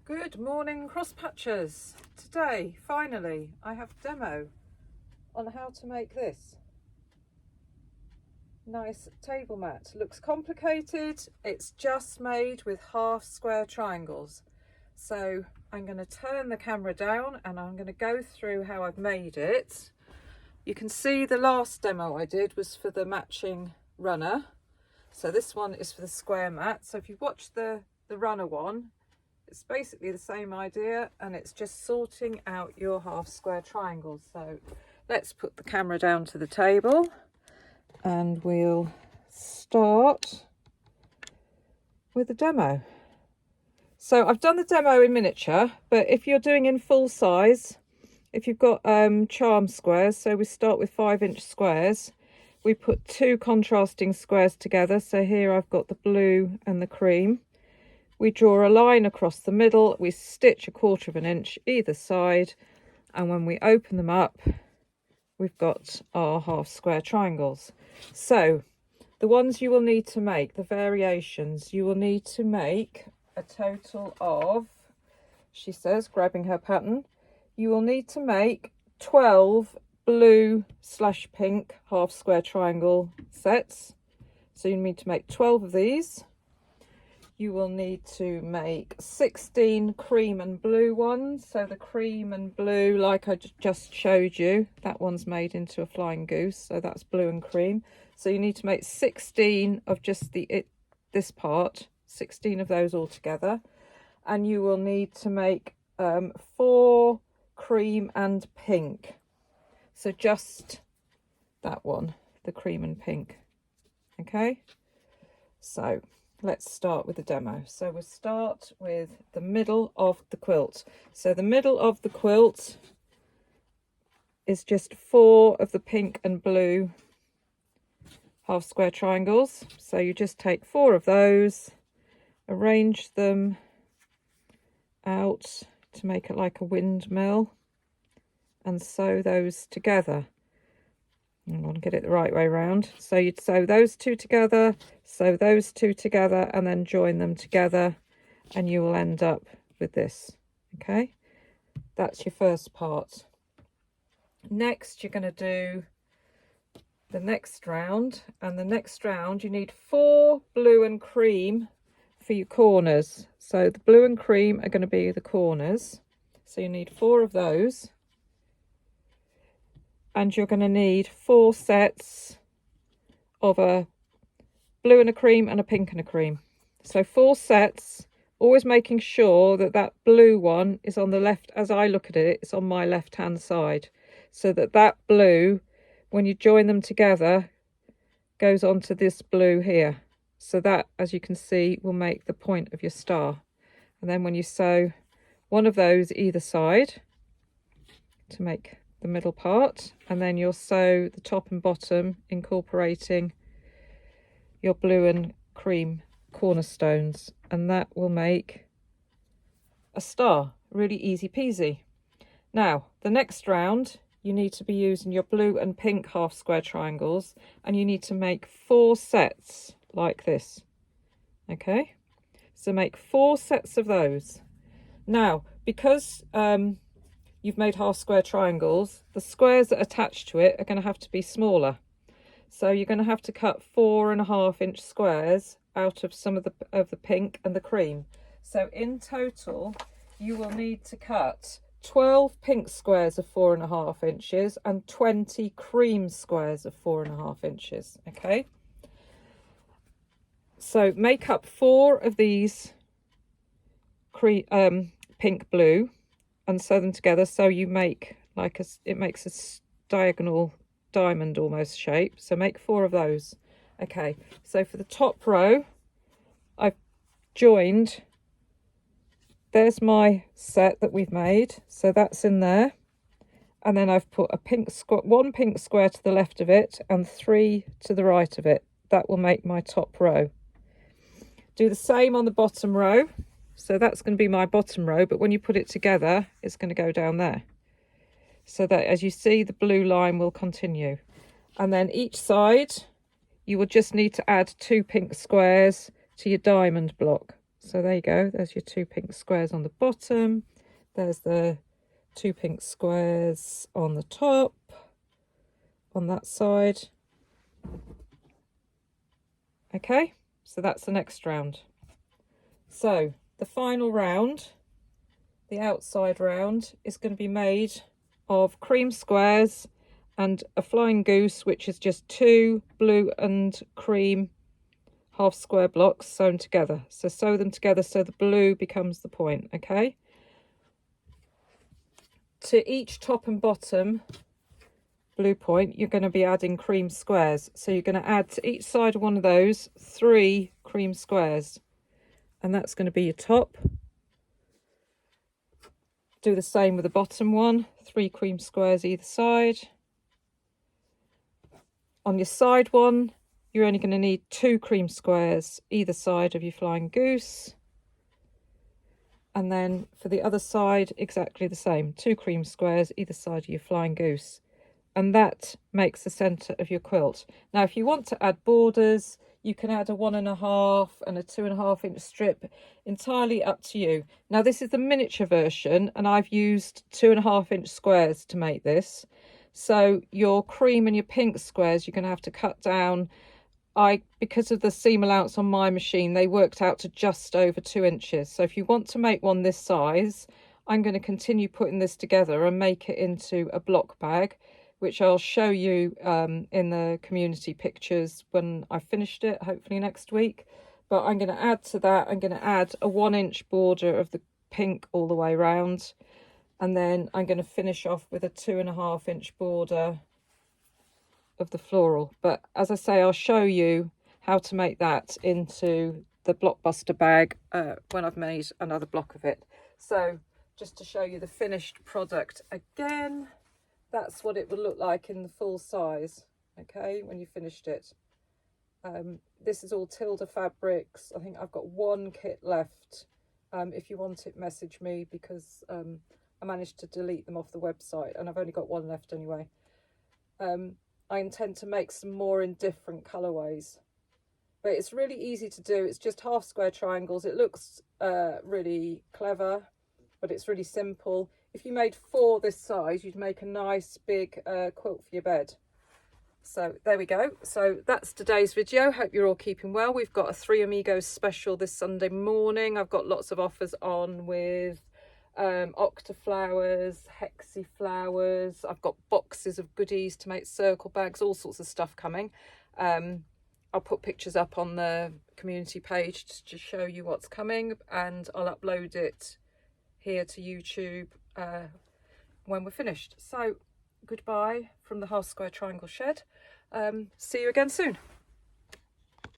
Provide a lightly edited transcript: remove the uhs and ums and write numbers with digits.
Good morning, cross patchers. Today, finally, I have a demo on how to make this nice table mat. Looks complicated. It's just made with half square triangles. So I'm going to turn the camera down and I'm going to go through how I've made it. You can see the last demo I did was for the matching runner. So this one is for the square mat. So if you watch the runner one, it's basically the same idea, and it's just sorting out your half square triangles. So let's put the camera down to the table and we'll start with the demo. So I've done the demo in miniature, but if you're doing in full size, if you've got charm squares, so we start with 5-inch squares, we put two contrasting squares together. So here I've got the blue and the cream. We draw a line across the middle, we stitch 1/4 of an inch either side, and when we open them up, we've got our half square triangles. So the ones you will need to make, the variations, you will need to make a total of, she says, grabbing her pattern, you will need to make 12 blue/pink half square triangle sets. So you need to make 12 of these. You will need to make 16 cream and blue ones. So the cream and blue, like I just showed you, that one's made into a flying goose. So that's blue and cream. So you need to make 16 of just this part, 16 of those all together. And you will need to make 4 cream and pink. So just that one, the cream and pink. Okay, so let's start with the demo. So we'll start with the middle of the quilt. So the middle of the quilt is just 4 of the pink and blue half square triangles. So you just take 4 of those, arrange them out to make it like a windmill, and sew those together. I want to get it the right way around. So you'd sew those two together, sew those two together, and then join them together, and you will end up with this. Okay, that's your first part. Next, you're going to do the next round, and the next round you need 4 blue and cream for your corners. So the blue and cream are going to be the corners. So you need 4 of those. And you're going to need 4 sets of a blue and a cream and a pink and a cream. So 4 sets, always making sure that that blue one is on the left. As I look at it, it's on my left hand side, so that that blue, when you join them together, goes onto this blue here. So that, as you can see, will make the point of your star. And then when you sew one of those either side to make the middle part, and then you'll sew the top and bottom, incorporating your blue and cream cornerstones, and that will make a star. Really easy peasy. Now the next round you need to be using your blue and pink half square triangles, and you need to make 4 sets like this. Okay, so make 4 sets of those. Now because you've made half square triangles, the squares that attach to it are going to have to be smaller. So you're going to have to cut 4.5-inch squares out of some of the pink and the cream. So in total, you will need to cut 12 pink squares of 4.5 inches and 20 cream squares of 4.5 inches. Okay. So make up 4 of these pink blue, and sew them together, so you make like it makes a diagonal diamond almost shape. So make 4 of those. Okay, so for the top row, I've joined, there's my set that we've made, so that's in there, and then I've put a one pink square to the left of it and 3 to the right of it. That will make my top row. Do the same on the bottom row. So that's going to be my bottom row, but when you put it together, it's going to go down there. So that, as you see, the blue line will continue. And then each side, you will just need to add 2 pink squares to your diamond block. So there you go, there's your 2 pink squares on the bottom, there's the 2 pink squares on the top, on that side. Okay, so that's the next round. So the final round, the outside round, is going to be made of cream squares and a flying goose, which is just 2 blue and cream half square blocks sewn together. So sew them together so the blue becomes the point. Okay, to each top and bottom blue point you're going to be adding cream squares, so you're going to add to each side of one of those 3 cream squares, and that's going to be your top. Do the same with the bottom one, 3 cream squares either side. On your side one you're only going to need 2 cream squares either side of your flying goose, and then for the other side exactly the same, 2 cream squares either side of your flying goose. And that makes the centre of your quilt. Now if you want to add borders, you can add a 1.5 and a 2.5 inch strip, entirely up to you. Now this is the miniature version and I've used 2.5 inch squares to make this. So your cream and your pink squares you're going to have to cut down. Because of the seam allowance on my machine, they worked out to just over 2 inches. So if you want to make one this size, I'm going to continue putting this together and make it into a block bag, which I'll show you in the community pictures when I've finished it, hopefully next week. But I'm going to add to that, I'm going to add a 1 inch border of the pink all the way around. And then I'm going to finish off with a 2.5 inch border of the floral. But as I say, I'll show you how to make that into the blockbuster bag when I've made another block of it. So just to show you the finished product again, that's what it would look like in the full size, okay, when you finished it. This is all Tilda fabrics. I think I've got 1 kit left. If you want it, message me, because I managed to delete them off the website and I've only got 1 left anyway. I intend to make some more in different colourways, but it's really easy to do. It's just half square triangles. It looks really clever, but it's really simple. If you made 4 this size, you'd make a nice big quilt for your bed. So there we go. So that's today's video. Hope you're all keeping well. We've got a 3 Amigos special this Sunday morning. I've got lots of offers on with octaflowers, hexi flowers. I've got boxes of goodies to make circle bags, all sorts of stuff coming. I'll put pictures up on the community page to show you what's coming, and I'll upload it here to YouTube when we're finished. So goodbye from the half square triangle shed. See you again soon.